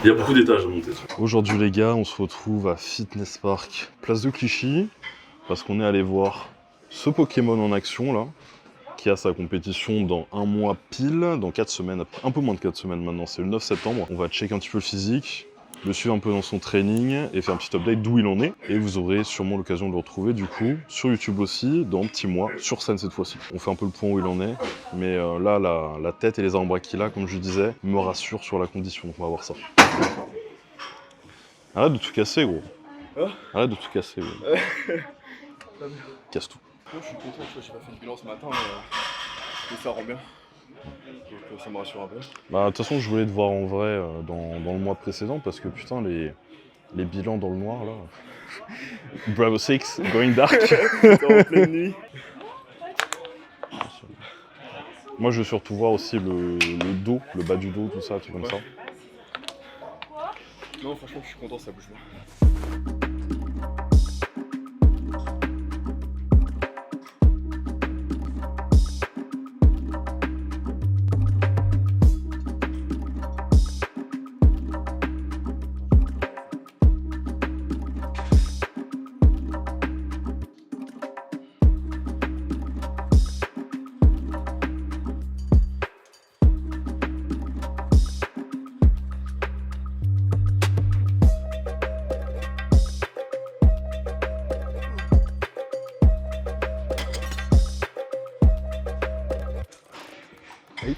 Il y a beaucoup d'étages à monter. Aujourd'hui les gars, on se retrouve à Fitness Park, place de Clichy, parce qu'on est allé voir ce Pokémon en action là, qui a sa compétition dans un mois pile, dans 4 semaines, un peu moins de 4 semaines maintenant, c'est le 9 septembre. On va checker un petit peu le physique, le suivre un peu dans son training et faire un petit update d'où il en est. Et vous aurez sûrement l'occasion de le retrouver du coup sur YouTube aussi, dans un petit mois, sur scène cette fois-ci. On fait un peu le point où il en est, mais là, la tête et les avant-bras qu'il a, comme je disais, me rassurent sur la condition. On va voir ça. Arrête de tout casser gros. Hein? Arrête de tout casser gros. Casse tout. Moi je suis content, tu vois, j'ai pas fait de bilan ce matin, mais ça rend bien. Donc ça me rassure un peu. Bah de toute façon je voulais te voir en vrai dans le mois précédent parce que putain les bilans dans le noir là. Bravo 6, going dark. T'es en pleine nuit. Moi je veux surtout voir aussi le dos, le bas du dos, tout ça, tout comme ça. Non franchement je suis content, ça bouge bien.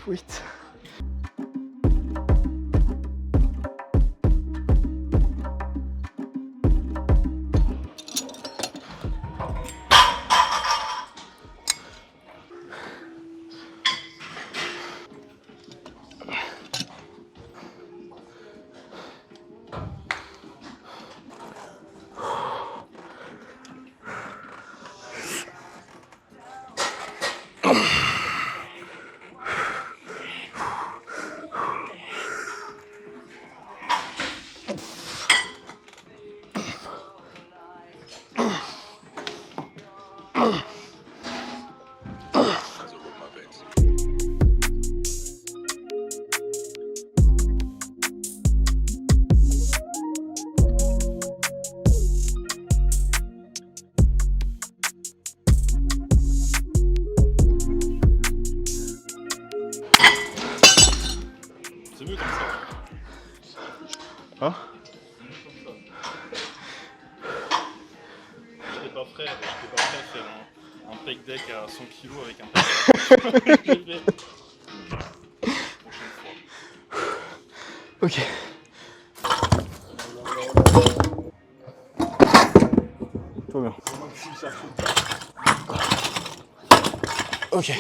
Wait. C'est mieux comme ça. Hein? J'étais pas prêt à faire un pec deck à 100 kg avec un pec. Ok. Tout va bien. Ok.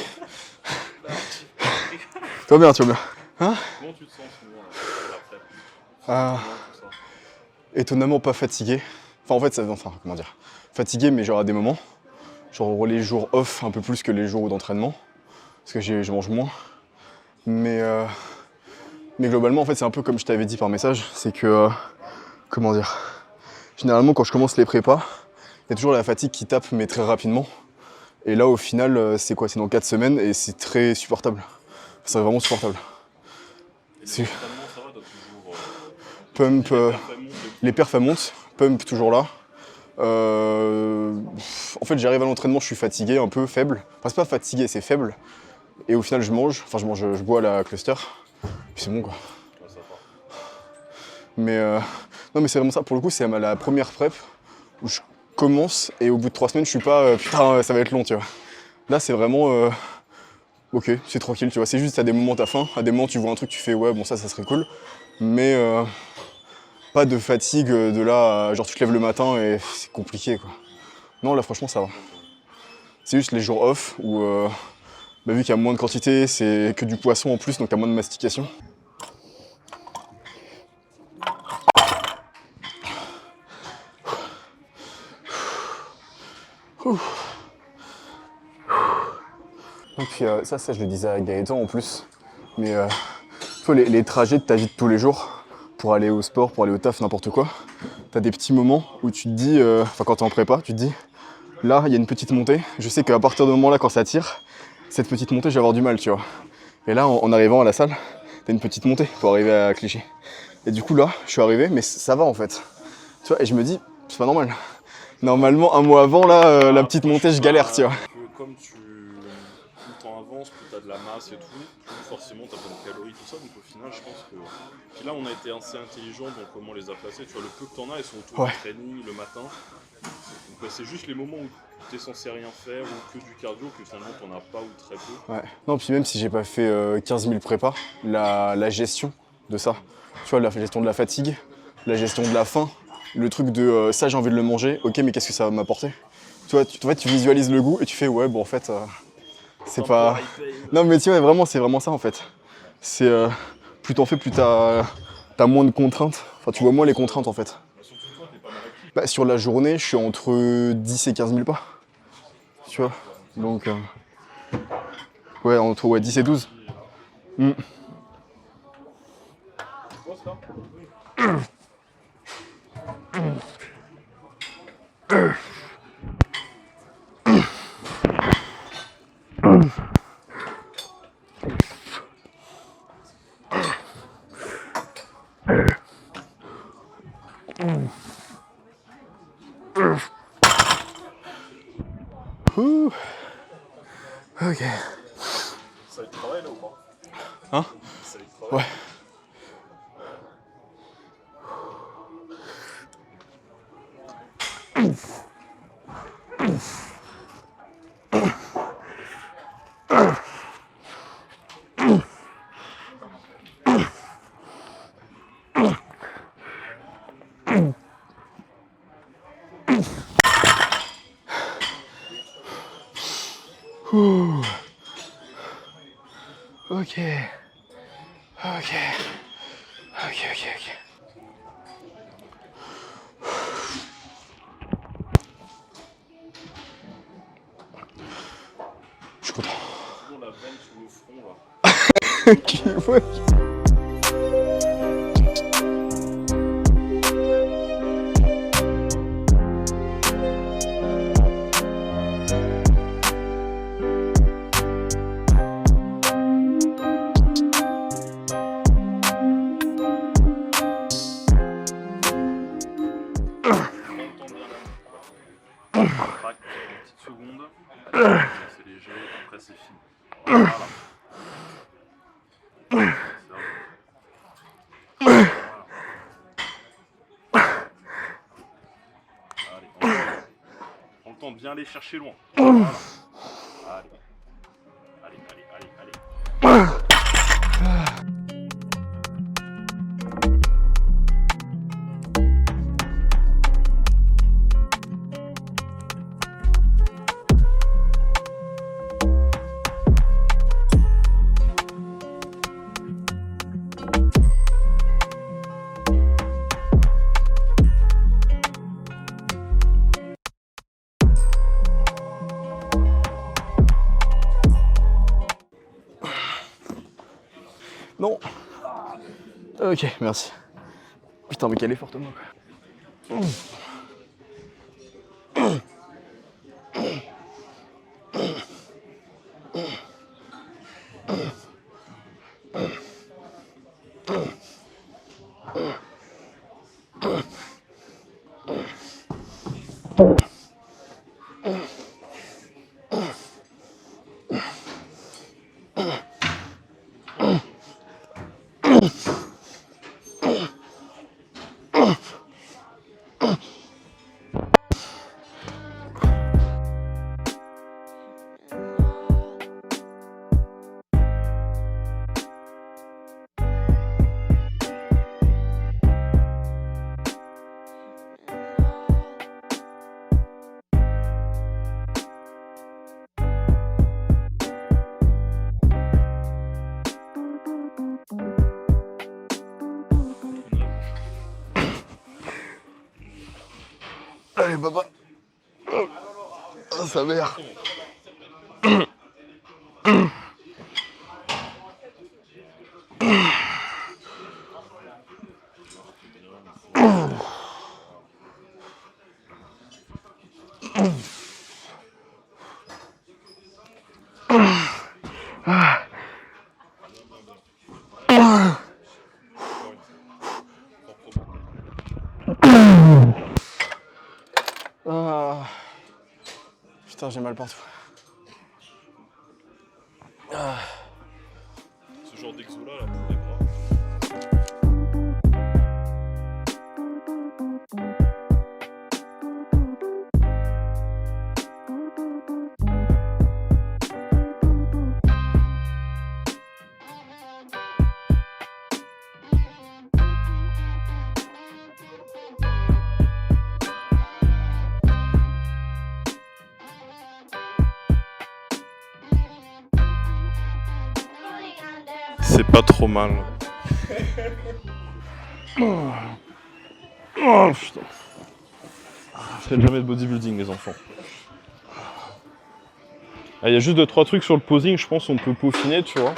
Tout va bien, tout va bien. Hein? Comment tu te sens ce moment là? Étonnamment pas fatigué. Enfin en fait, comment dire. Fatigué mais genre à des moments. Genre les jours off un peu plus que les jours d'entraînement. Parce que je mange moins. Mais globalement en fait c'est un peu comme je t'avais dit par message. C'est que, comment dire. Généralement quand je commence les prépas, il y a toujours la fatigue qui tape mais très rapidement. Et là au final c'est quoi? C'est dans 4 semaines et c'est très supportable. C'est vraiment supportable. Ça va, t'as toujours pump, les perfs elles montent, pump toujours là. En fait j'arrive à l'entraînement, je suis fatigué, un peu faible. Enfin c'est pas fatigué, c'est faible. Et au final je bois à la cluster. Puis c'est bon quoi. Mais non mais c'est vraiment ça, pour le coup c'est la première prep où je commence et au bout de 3 semaines je suis pas putain ça va être long tu vois. Là c'est vraiment ok, c'est tranquille, tu vois, c'est juste à des moments t'as faim, à des moments tu vois un truc, tu fais ouais bon ça serait cool, mais pas de fatigue de là, genre tu te lèves le matin et c'est compliqué quoi. Non là franchement ça va. C'est juste les jours off où vu qu'il y a moins de quantité, c'est que du poisson en plus donc t'as moins de mastication. Et puis ça je le disais à Gaëtan en plus, mais toi les trajets de ta vie de tous les jours, pour aller au sport, pour aller au taf, n'importe quoi, t'as des petits moments où tu te dis, quand t'es en prépa, tu te dis, là il y a une petite montée, je sais qu'à partir de moment là quand ça tire, cette petite montée je vais avoir du mal tu vois. Et là en arrivant à la salle, t'as une petite montée pour arriver à Clichy. Et du coup là, je suis arrivé, mais ça va en fait. Tu vois, et je me dis, c'est pas normal. Normalement, un mois avant, là, la petite montée, je galère, tu vois. Comme plus le temps avance, plus t'as de la masse et tout, plus forcément t'as besoin de calories, tout ça. Donc au final, je pense que. Puis là, on a été assez intelligent dans comment les a placés. Tu vois, le peu que t'en as, ils sont autour du training le matin. Donc c'est juste les moments où t'es censé rien faire ou que du cardio que finalement t'en as pas ou très peu. Ouais. Non, puis même si j'ai pas fait 15 000 prépas, la gestion de ça, tu vois, la gestion de la fatigue, la gestion de la faim, le truc de ça j'ai envie de le manger, ok, mais qu'est-ce que ça va m'apporter? Tu vois, en fait, tu visualises le goût et tu fais ouais, bon en fait, c'est pas. Non, mais tu vois, vraiment, c'est vraiment ça en fait. C'est plus t'en fais, plus t'as moins de contraintes. Enfin, tu vois moins les contraintes en fait. Bah, sur la journée, je suis entre 10 et 15 000 pas. Tu vois, donc ouais, entre 10 et 12. Mm. Ouh. Ok. Ça te travaille là ou pas? Hein? Ça te travaille? Ouais. Ouh. Ok. Ok. Ok, ok, ok. Je suis content. Toujours la veine sous le front là. Ok, ouais. Crac, une petite seconde. C'est léger, après c'est fini. Voilà. Allez, prends le temps de bien aller chercher loin. Voilà. Allez. Allez. Non. Ok, merci. Putain, mais qu'elle est fortement quoi. Allez, papa. Oh, sa mère. Putain, j'ai mal partout. Ce genre d'exo-là, là, pour les bras. C'est pas trop mal. Oh putain. Faites jamais de bodybuilding les enfants. Il y a juste 2-3 trucs sur le posing, je pense on peut peaufiner, tu vois.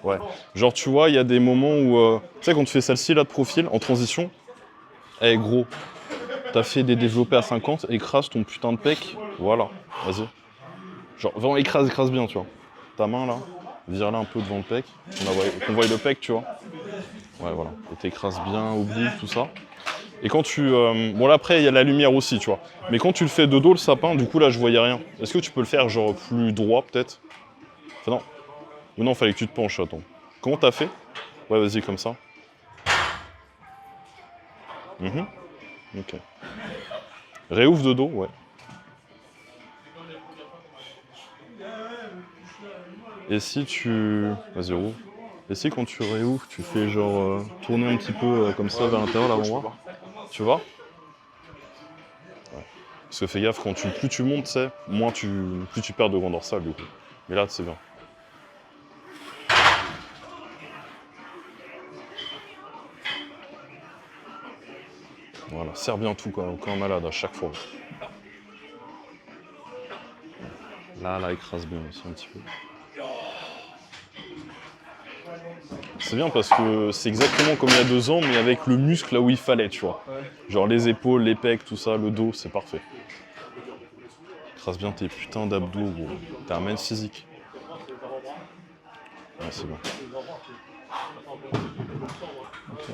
Ouais. Genre tu vois, il y a des moments où... tu sais quand tu fais celle-ci là de profil, en transition, eh gros, t'as fait des développés à 50, écrase ton putain de pec, voilà, vas-y. Genre vraiment écrase bien, tu vois. Ta main là, vire-la un peu devant le pec, qu'on voit le pec, tu vois. Ouais, voilà. Et t'écrases bien au bout, tout ça. Et quand tu... bon là après, il y a la lumière aussi, tu vois. Mais quand tu le fais de dos, le sapin, du coup là, je voyais rien. Est-ce que tu peux le faire genre plus droit, peut-être? Enfin non. Ou non, fallait que tu te penches, attends. Comment t'as fait? Ouais, vas-y, comme ça. Ok. Réouvre de dos, ouais. Et si tu... Vas-y, rouvre. Et si quand tu réouvres, tu fais genre tourner un petit peu comme ça vers l'intérieur, l'avant-bras? Tu vois? Ouais. Parce que fais gaffe, plus tu montes, tu sais, plus tu perds de grand dorsal, du coup. Mais là, c'est bien. Voilà, serre bien tout comme un malade à chaque fois. Là, écrase bien aussi un petit peu. C'est bien parce que c'est exactement comme il y a 2 ans, mais avec le muscle là où il fallait, tu vois. Ouais. Genre les épaules, les pecs, tout ça, le dos, c'est parfait. Écrase bien tes putains d'abdos, gros. T'es un man physique. Ouais, c'est bon. Okay.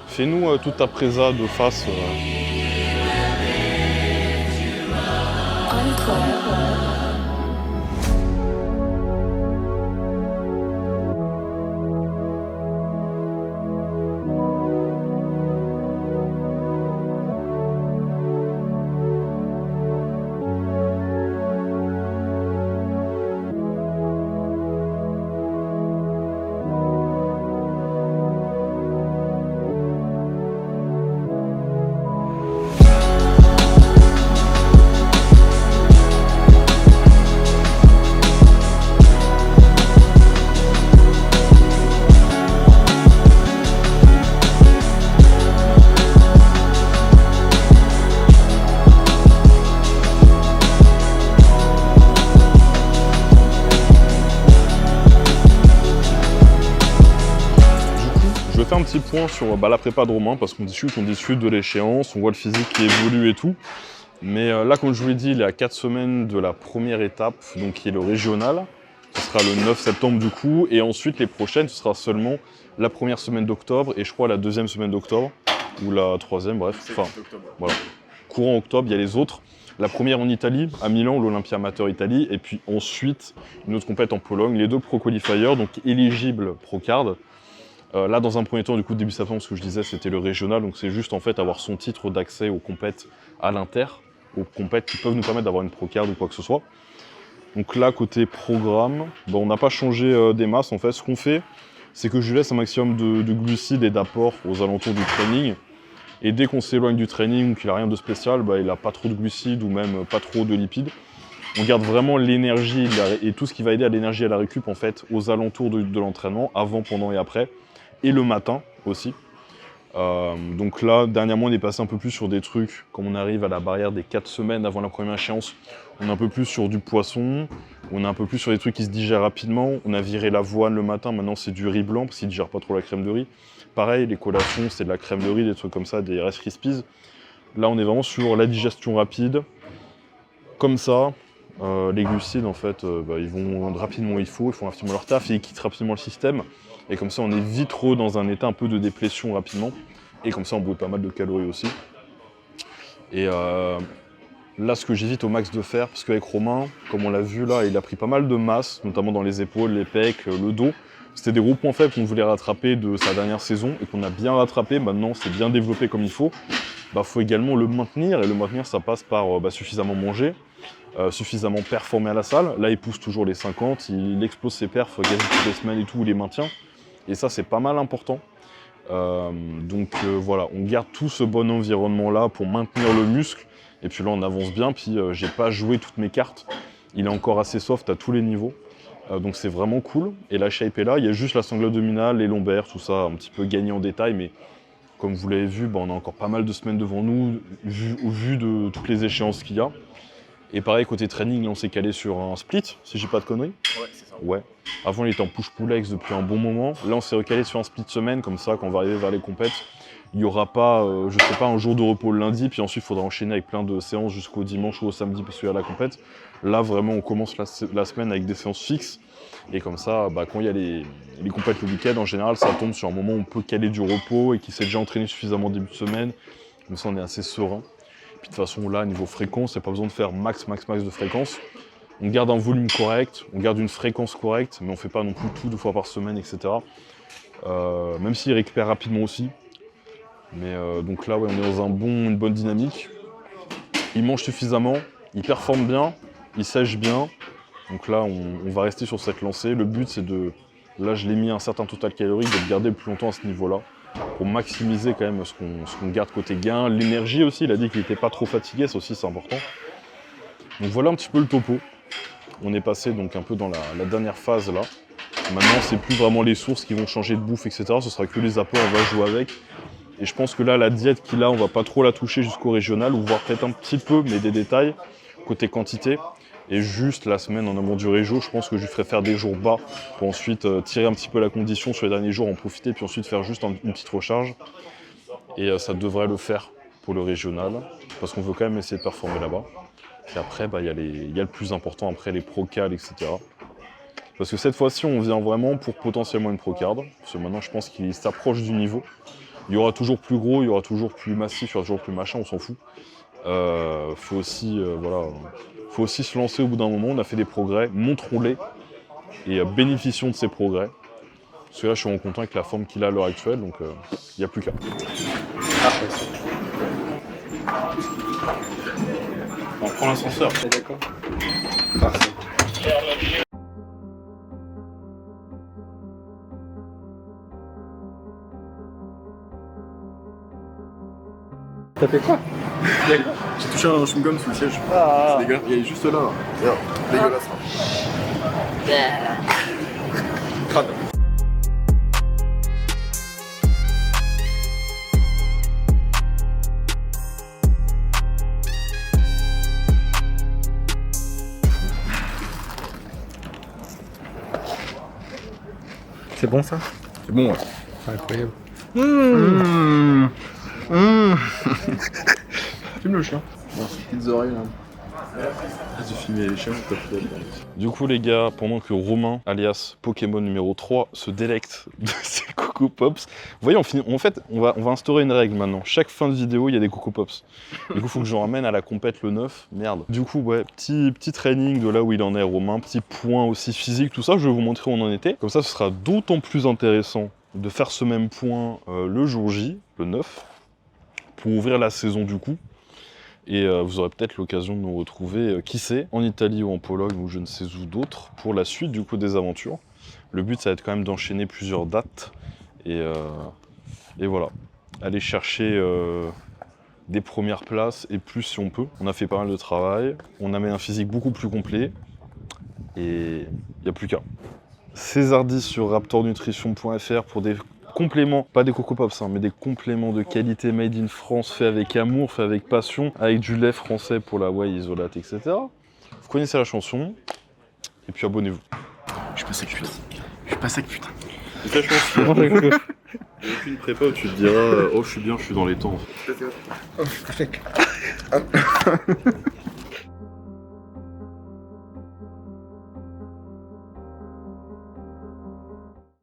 Fais-nous toute ta présa de face. Je fais un petit point sur la prépa de Romain parce qu'on discute de l'échéance, on voit le physique qui évolue et tout. Mais là, comme je vous l'ai dit, il est à 4 semaines de la première étape, donc qui est le régional. Ce sera le 9 septembre du coup. Et ensuite, les prochaines, ce sera seulement la première semaine d'octobre et je crois la deuxième semaine d'octobre. Ou la troisième, bref. Enfin, voilà. Courant octobre, il y a les autres. La première en Italie, à Milan, l'Olympia Amateur Italie. Et puis ensuite, une autre compète en Pologne. Les 2 pro qualifiers, donc éligibles pro card. Là, dans un premier temps, du coup, début septembre, ce que je disais, c'était le régional. Donc, c'est juste, en fait, avoir son titre d'accès aux compètes à l'inter, aux compètes qui peuvent nous permettre d'avoir une pro-card ou quoi que ce soit. Donc là, côté programme, on n'a pas changé des masses, en fait. Ce qu'on fait, c'est que je lui laisse un maximum de glucides et d'apports aux alentours du training. Et dès qu'on s'éloigne du training ou qu'il n'a rien de spécial, il n'a pas trop de glucides ou même pas trop de lipides. On garde vraiment l'énergie et tout ce qui va aider à l'énergie et à la récup, en fait, aux alentours de l'entraînement, avant, pendant et après. Et le matin aussi. Donc là, dernièrement, on est passé un peu plus sur des trucs, comme on arrive à la barrière des 4 semaines avant la première échéance, on est un peu plus sur du poisson, on est un peu plus sur des trucs qui se digèrent rapidement, on a viré l'avoine le matin, maintenant c'est du riz blanc, parce qu'il ne digère pas trop la crème de riz. Pareil, les collations, c'est de la crème de riz, des trucs comme ça, des Rice Krispies. Là, on est vraiment sur la digestion rapide, comme ça. Les glucides, en fait, ils vont rapidement où il faut, ils font rapidement leur taf et ils quittent rapidement le système. Et comme ça, on est vite trop dans un état un peu de déplétion rapidement. Et comme ça, on brûle pas mal de calories aussi. Et Là, ce que j'évite au max de faire, parce qu'avec Romain, comme on l'a vu là, il a pris pas mal de masse, notamment dans les épaules, les pecs, le dos. C'était des gros points faibles qu'on voulait rattraper de sa dernière saison et qu'on a bien rattrapé. Maintenant, c'est bien développé comme il faut. Faut également le maintenir, et le maintenir, ça passe par suffisamment manger, suffisamment performer à la salle. Là, il pousse toujours les 50, il explose ses perfs quasi toutes les semaines et tout, il les maintient. Et ça, c'est pas mal important. Voilà, on garde tout ce bon environnement-là pour maintenir le muscle. Et puis là, on avance bien, puis j'ai pas joué toutes mes cartes. Il est encore assez soft à tous les niveaux. Donc c'est vraiment cool. Et la shape est là, il y a juste la sangle abdominale, les lombaires, tout ça, un petit peu gagné en détail. Mais comme vous l'avez vu, on a encore pas mal de semaines devant nous, au vu de toutes les échéances qu'il y a. Et pareil, côté training, là, on s'est calé sur un split, si j'ai pas de conneries. Ouais, c'est ça. Ouais. Avant, il était en push-pull-legs depuis un bon moment. Là, on s'est recalé sur un split semaine, comme ça, quand on va arriver vers les compètes, il n'y aura pas, un jour de repos le lundi, puis ensuite, il faudra enchaîner avec plein de séances jusqu'au dimanche ou au samedi, parce qu'il y a la compète. Là, vraiment, on commence la semaine avec des séances fixes. Et comme ça, quand il y a les compètes le week-end, en général, ça tombe sur un moment où on peut caler du repos et qui s'est déjà entraîné suffisamment début de semaine. Comme ça, on est assez serein. Puis de toute façon, là, niveau fréquence, il n'y a pas besoin de faire max de fréquence. On garde un volume correct, on garde une fréquence correcte, mais on ne fait pas non plus tout 2 fois par semaine, etc. Même s'il récupère rapidement aussi. Mais donc là, ouais, on est dans une bonne dynamique. Il mange suffisamment, il performe bien, il sèche bien. Donc là, on va rester sur cette lancée. Le but, c'est de... Là, je l'ai mis à un certain total calorique, de le garder le plus longtemps à ce niveau-là, pour maximiser quand même ce qu'on garde côté gain. L'énergie aussi, il a dit qu'il n'était pas trop fatigué, ça aussi, c'est important. Donc voilà un petit peu le topo. On est passé donc un peu dans la dernière phase là. Maintenant, c'est plus vraiment les sources qui vont changer de bouffe, etc. Ce sera que les apports, on va jouer avec. Et je pense que là, la diète qu'il a, on va pas trop la toucher jusqu'au régional, ou voir peut-être un petit peu, mais des détails, côté quantité. Et juste la semaine en amont du régio, je pense que je lui ferai faire des jours bas pour ensuite tirer un petit peu la condition sur les derniers jours, en profiter, puis ensuite faire juste une petite recharge. Et ça devrait le faire pour le régional, parce qu'on veut quand même essayer de performer là-bas. Et après, il y a le plus important, après les procals, etc. Parce que cette fois-ci, on vient vraiment pour potentiellement une procard. Parce que maintenant, je pense qu'il s'approche du niveau. Il y aura toujours plus gros, il y aura toujours plus massif, il y aura toujours plus machin, on s'en fout. Faut aussi se lancer au bout d'un moment. On a fait des progrès, montrons-les et bénéficions de ces progrès. Parce que là, je suis vraiment content avec la forme qu'il a à l'heure actuelle, donc il n'y a plus qu'à. On prend l'ascenseur. D'accord. Parfait. T'as fait quoi? J'ai touché un chewing-gum sous le siège. Ah. C'est dégueulasse. Il est juste là. Regarde, dégueulasse. Crade. C'est bon ça? C'est bon, ouais. C'est incroyable. Filme le chien. Bon, ses petites oreilles là. Vas-y, filmer les chiens, t'as fait. Du coup les gars, pendant que Romain, alias Pokémon numéro 3, se délecte de ses Coco Pops, vous voyez, on va instaurer une règle maintenant. Chaque fin de vidéo, il y a des Coco Pops. Du coup, il faut que je ramène à la compète le 9. Merde. Du coup, ouais, petit training de là où il en est, Romain. Petit point aussi physique, tout ça, je vais vous montrer où on en était. Comme ça, ce sera d'autant plus intéressant de faire ce même point le jour J, le 9, pour ouvrir la saison du coup. Et vous aurez peut-être l'occasion de nous retrouver, qui sait, en Italie ou en Pologne ou je ne sais où d'autres, pour la suite du coup des aventures. Le but, ça va être quand même d'enchaîner plusieurs dates. Et voilà, aller chercher des premières places et plus si on peut. On a fait pas mal de travail, on a mis un physique beaucoup plus complet et il n'y a plus qu'à. Césardi sur raptornutrition.fr pour des compléments, pas des Coco Pops, mais des compléments de qualité made in France, fait avec amour, fait avec passion, avec du lait français pour la whey isolate, etc. Vous connaissez la chanson, et puis abonnez-vous. Je suis pas sec, putain. Je suis pas sec, putain. C'est ta chanson. Il n'y a aucune prépa où tu te diras oh je suis bien, je suis dans les temps. Oh, je suis pas sec.